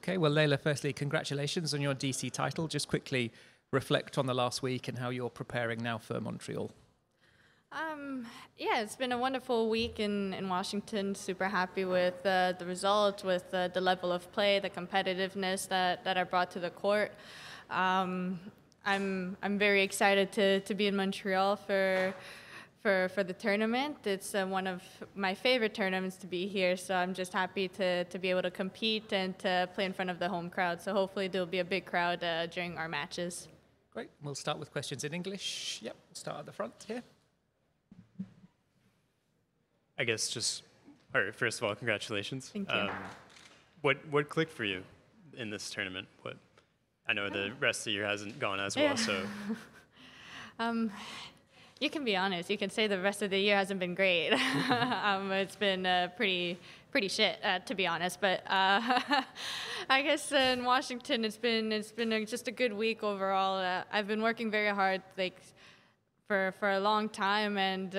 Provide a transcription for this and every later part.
Okay, well, Layla, firstly, congratulations on your DC title. Just quickly reflect on the last week and how you're preparing now for Montreal. Yeah, it's been a wonderful week in Washington. Super happy with the results, with the level of play, the competitiveness that I brought to the court. I'm very excited to be in Montreal for the tournament. It's one of my favorite tournaments to be here, so I'm just happy to be able to compete and to play in front of the home crowd. So hopefully there'll be a big crowd during our matches. Great. We'll start with questions in English. Yep, start at the front here. I guess just, all right, first of all, congratulations. Thank you. What clicked for you in this tournament? I know the rest of the year hasn't gone as well, so. You can be honest. You can say the rest of the year hasn't been great. It's been pretty shit, to be honest. But I guess in Washington, it's been just a good week overall. I've been working very hard, for a long time, and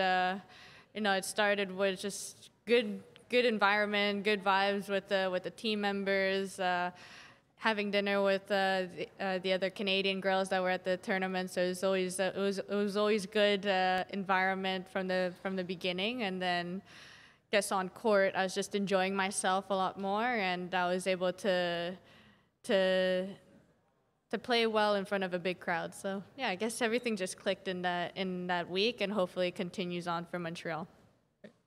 it started with just good environment, good vibes with the team members. Having dinner with the other Canadian girls that were at the tournament, so it was always good environment from the beginning. And then, I guess on court, I was just enjoying myself a lot more, and I was able to play well in front of a big crowd. So yeah, I guess everything just clicked in that week, and hopefully it continues on for Montreal.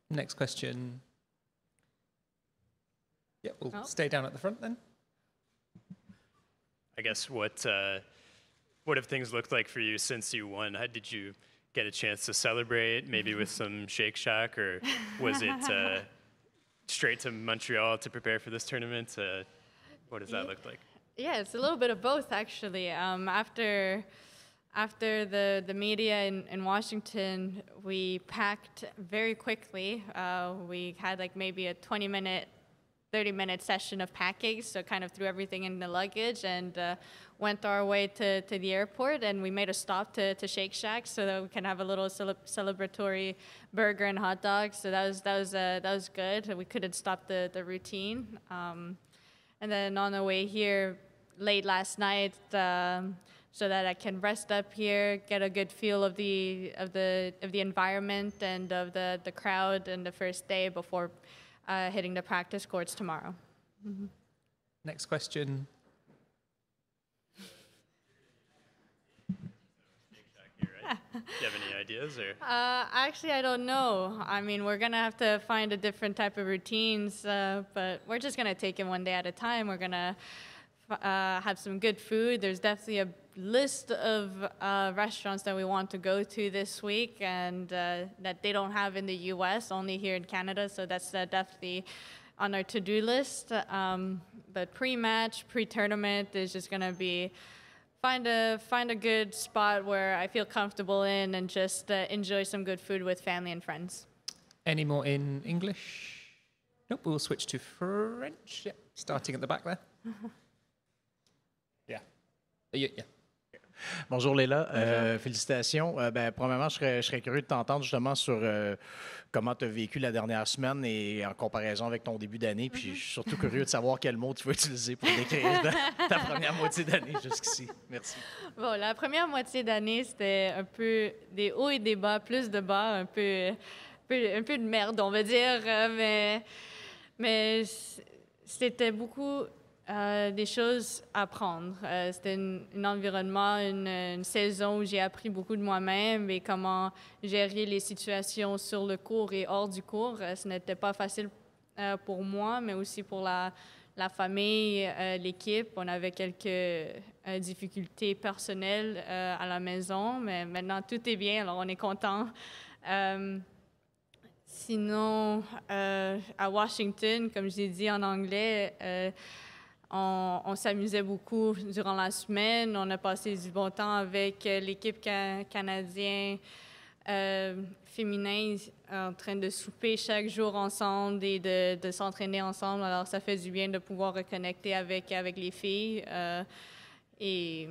Next question. Yeah, we'll stay down at the front then. I guess what have things looked like for you since you won? Did you get a chance to celebrate, maybe with some Shake Shack, or was it straight to Montreal to prepare for this tournament? What does that look like? Yeah, it's a little bit of both, actually. After the media in Washington, we packed very quickly. We had maybe a 30-minute session of packing, so kind of threw everything in the luggage and went our way to the airport, and we made a stop to Shake Shack so that we can have a little celebratory burger and hot dogs. So that was good. We couldn't stop the routine. And then on the way here late last night, so that I can rest up here, get a good feel of the environment and of the crowd and the first day before hitting the practice courts tomorrow. Mm-hmm. Next question. Do you have any ideas? Or? Actually, I don't know. I mean, we're going to have to find a different type of routines, but we're just going to take it one day at a time. We're going to have some good food. There's definitely a list of restaurants that we want to go to this week, and that they don't have in the U.S., only here in Canada. So that's definitely on our to-do list. But pre-match, pre-tournament is just going to be find a good spot where I feel comfortable in and just enjoy some good food with family and friends. Any more in English? Nope, we'll switch to French. Yep, starting at the back there. Yeah. Bonjour Layla, félicitations. Premièrement, je serais curieux de t'entendre justement sur comment tu as vécu la dernière semaine et en comparaison avec ton début d'année. Puis je suis surtout curieux de savoir quel mot tu vas utiliser pour décrire ta première moitié d'année jusqu'ici. Merci. Bon, la première moitié d'année, c'était un peu des hauts et des bas, plus de bas, un peu de merde, on va dire. Mais c'était beaucoup des choses à apprendre. C'était un environnement, une saison où j'ai appris beaucoup de moi-même et comment gérer les situations sur le court et hors du court. Ce n'était pas facile pour moi, mais aussi pour la famille, l'équipe. On avait quelques difficultés personnelles à la maison, mais maintenant tout est bien, alors on est content. Sinon, à Washington, comme je l'ai dit en anglais, on s'amusait beaucoup durant la semaine. On a passé du bon temps avec l'équipe canadienne féminin en train de souper chaque jour ensemble et de s'entraîner ensemble. Alors, ça fait du bien de pouvoir reconnecter avec les filles et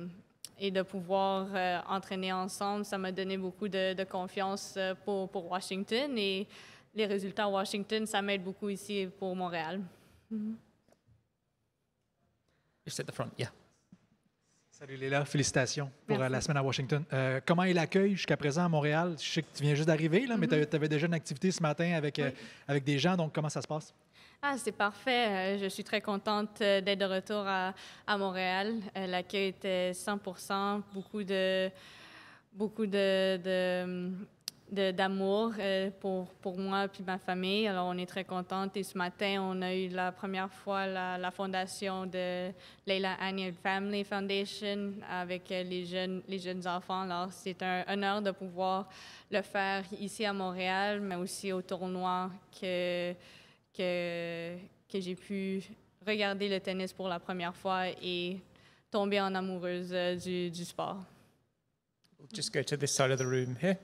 de pouvoir entraîner ensemble. Ça m'a donné beaucoup de confiance pour Washington. Et les résultats à Washington, ça m'aide beaucoup ici pour Montréal. Mm-hmm. Just at the front, yeah. Salut Léla, félicitations pour Merci. la semaine à Washington. Comment est l'accueil jusqu'à présent à Montréal? Je sais que tu viens juste d'arriver, là, mais tu avais déjà une activité ce matin avec, avec des gens, donc comment ça se passe? Ah, c'est parfait. Je suis très contente d'être de retour à Montréal. L'accueil était 100%, beaucoup d'amour pour moi et ma famille. Alors, on est très contente. Et ce matin, on a eu la première fois la fondation de Leila Annie Family Foundation avec les jeunes enfants. Alors, c'est un honneur de pouvoir le faire ici à Montréal, mais aussi au tournoi que j'ai pu regarder le tennis pour la première fois et tomber en amoureuse du sport. We'll just go to this side of the room here.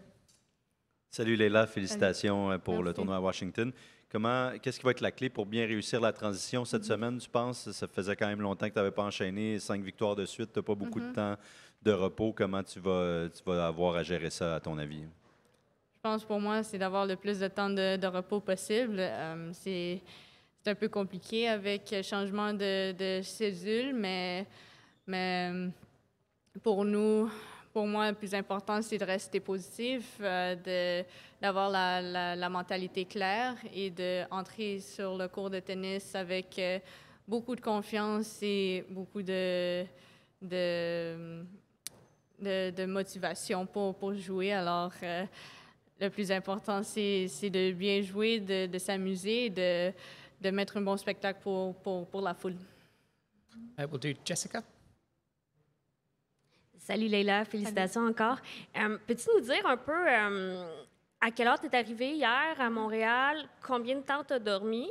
Salut Leila, félicitations pour le Merci. tournoi à Washington. Qu'est-ce qui va être la clé pour bien réussir la transition cette semaine, tu penses? Ça faisait quand même longtemps que tu n'avais pas enchaîné 5 victoires de suite, tu n'as pas beaucoup de temps de repos. Comment tu vas avoir à gérer ça, à ton avis? Je pense pour moi, c'est d'avoir le plus de temps de repos possible. C'est un peu compliqué avec le changement de cédule, mais pour moi, le plus important, c'est de rester positif, d'avoir la mentalité claire et d'entrer sur le cours de tennis avec beaucoup de confiance et beaucoup de motivation pour jouer. Alors, le plus important, c'est de bien jouer, de s'amuser, de mettre un bon spectacle pour la foule. We'll do Jessica. Salut Leila, félicitations encore. Peux-tu nous dire un peu à quelle heure tu es arrivée hier à Montréal, combien de temps tu as dormi?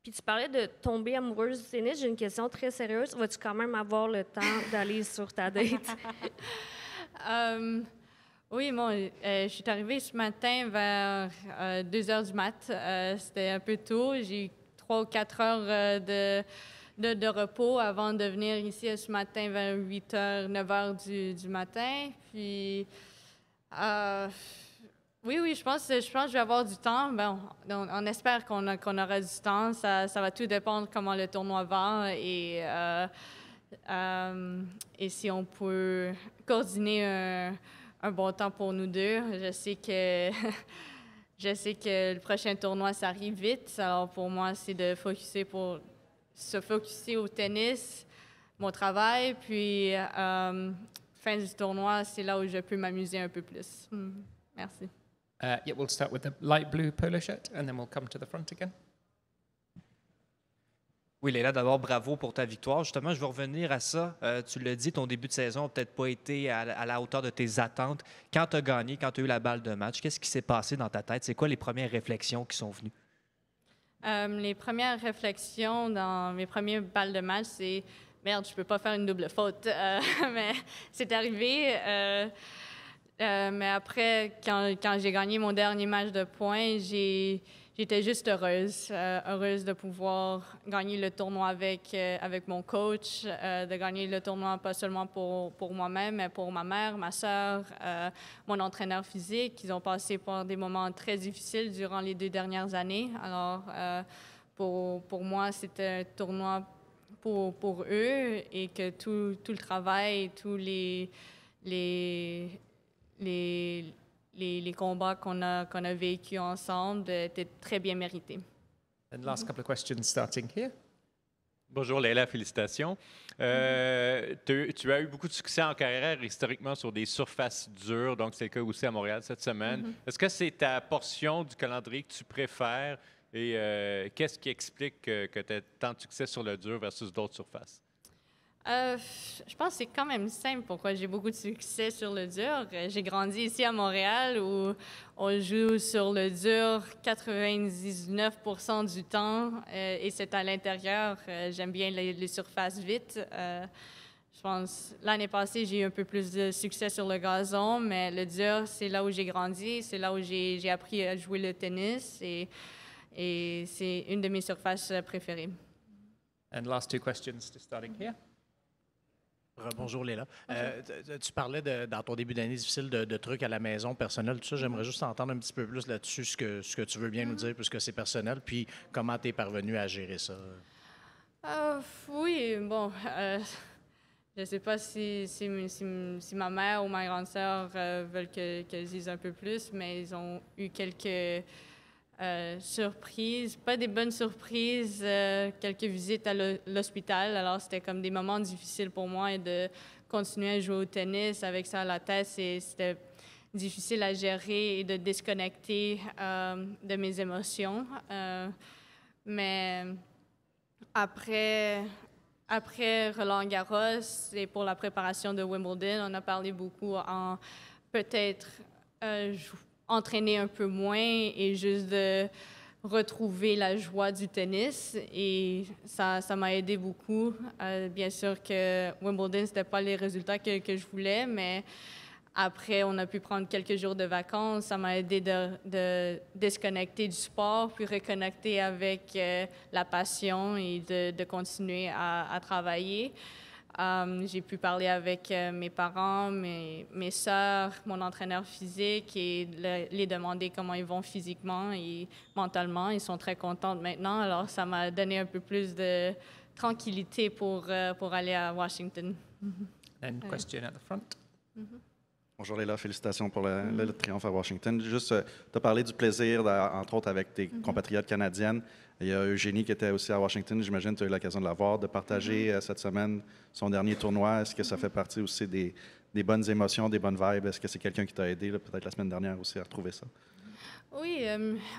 Puis tu parlais de tomber amoureuse du tennis. J'ai une question très sérieuse. Vas-tu quand même avoir le temps d'aller sur ta date? Oui, je suis arrivée ce matin vers 2 heures du mat. C'était un peu tôt. J'ai eu 3 ou 4 heures de repos avant de venir ici ce matin vers 8 heures, 9 heures du matin. Puis, oui, je pense que je vais avoir du temps. Ben, on espère qu'on aura du temps. Ça va tout dépendre comment le tournoi va et si on peut coordonner un bon temps pour nous deux. Je sais que le prochain tournoi, ça arrive vite. Alors, pour moi, c'est de se focuser au tennis, mon travail, puis fin du tournoi, c'est là où je peux m'amuser un peu plus. Merci. Yeah, we'll start with the light blue polo shirt, and then we'll come to the front again. Oui, Léla, d'abord, bravo pour ta victoire. Justement, je veux revenir à ça. Tu l'as dit, ton début de saison n'a peut-être pas été à la hauteur de tes attentes. Quand tu as gagné, quand tu as eu la balle de match, qu'est-ce qui s'est passé dans ta tête? C'est quoi les premières réflexions qui sont venues? Les premières réflexions dans mes premières balles de match, c'est « Merde, je peux pas faire une double faute. » Mais c'est arrivé. Mais après, quand j'ai gagné mon dernier match de points, j'étais juste heureuse de pouvoir gagner le tournoi avec mon coach, de gagner le tournoi pas seulement pour moi-même, mais pour ma mère, ma sœur, mon entraîneur physique. Ils ont passé par des moments très difficiles durant les 2 dernières années. Alors, pour moi, c'était un tournoi pour eux et que tout le travail, tous les combats qu'on a vécus ensemble étaient très bien mérités. And last couple of questions starting here. Bonjour Leila, félicitations. Tu as eu beaucoup de succès en carrière historiquement sur des surfaces dures, donc c'est le cas aussi à Montréal cette semaine. Est-ce que c'est ta portion du calendrier que tu préfères et qu'est-ce qui explique que tu as tant de succès sur le dur versus d'autres surfaces? Je pense que c'est quand même simple pourquoi j'ai beaucoup de succès sur le dur. J'ai grandi ici à Montréal où on joue sur le dur 99% du temps et c'est à l'intérieur. J'aime bien les surfaces vite. Je pense l'année passée, j'ai eu un peu plus de succès sur le gazon, mais le dur, c'est là où j'ai grandi, c'est là où j'ai appris à jouer le tennis et c'est une de mes surfaces préférées. And last 2 questions just starting here. Bonjour Léla. Tu parlais dans ton début d'année difficile de trucs à la maison, personnel, tout ça. J'aimerais juste entendre un petit peu plus là-dessus, ce que tu veux bien nous dire, puisque c'est personnel, puis comment tu es parvenu à gérer ça. Oui, bon, je ne sais pas si ma mère ou ma grande sœur veulent que je dise un peu plus, mais ils ont eu quelques surprises, pas des bonnes surprises, quelques visites à l'hôpital. Alors, c'était comme des moments difficiles pour moi et de continuer à jouer au tennis avec ça à la tête, c'était difficile à gérer et de déconnecter de mes émotions. Mais après Roland-Garros et pour la préparation de Wimbledon, on a parlé beaucoup en peut-être entraîner un peu moins et juste de retrouver la joie du tennis. Et ça m'a aidé beaucoup. Bien sûr que Wimbledon, ce n'était pas les résultats que je voulais, mais après, on a pu prendre quelques jours de vacances. Ça m'a aidé de déconnecter du sport, puis reconnecter avec la passion et de continuer à travailler. J'ai pu parler avec mes parents, mes sœurs, mon entraîneur physique et les demander comment ils vont physiquement et mentalement. Ils sont très contents maintenant. Alors, ça m'a donné un peu plus de tranquillité pour aller à Washington. And question at the front. Bonjour Léla, félicitations pour le triomphe à Washington. Juste, tu as parlé du plaisir, entre autres, avec tes compatriotes canadiennes. Il y a Eugénie qui était aussi à Washington, j'imagine que tu as eu l'occasion de la voir, de partager cette semaine son dernier tournoi. Est-ce que ça fait partie aussi des bonnes émotions, des bonnes vibes? Est-ce que c'est quelqu'un qui t'a aidé, peut-être la semaine dernière aussi, à retrouver ça? Oui,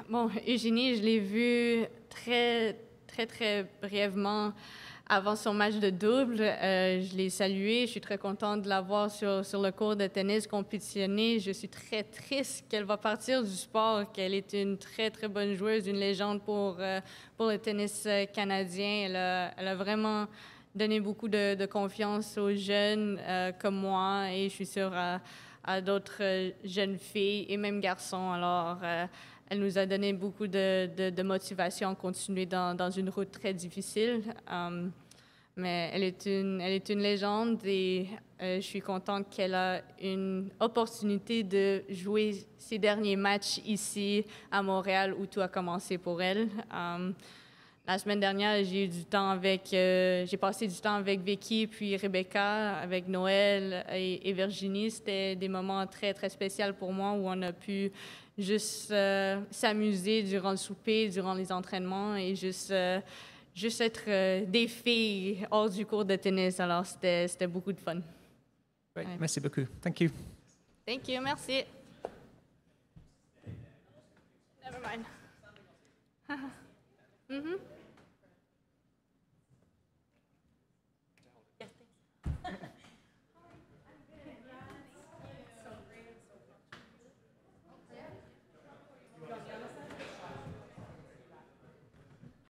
bon, Eugénie, je l'ai vue très, très, très brièvement avant son match de double. Je l'ai saluée. Je suis très contente de la voir sur le court de tennis compétitionner. Je suis très triste qu'elle va partir du sport, qu'elle est une très, très bonne joueuse, une légende pour le tennis canadien. Elle a vraiment donné beaucoup de confiance aux jeunes comme moi et je suis sûre à d'autres jeunes filles et même garçons. Alors, elle nous a donné beaucoup de motivation à continuer dans une route très difficile. Mais elle est une légende et je suis contente qu'elle a une opportunité de jouer ses derniers matchs ici à Montréal où tout a commencé pour elle. La semaine dernière, j'ai passé du temps avec Vicky puis Rebecca, avec Noël et Virginie. C'était des moments très, très spéciaux pour moi où on a pu juste s'amuser durant le souper, durant les entraînements et juste être des filles hors du cours de tennis. Alors, c'était beaucoup de fun. Great. Ouais. Merci beaucoup. Thank you. Thank you. Merci. Never mind.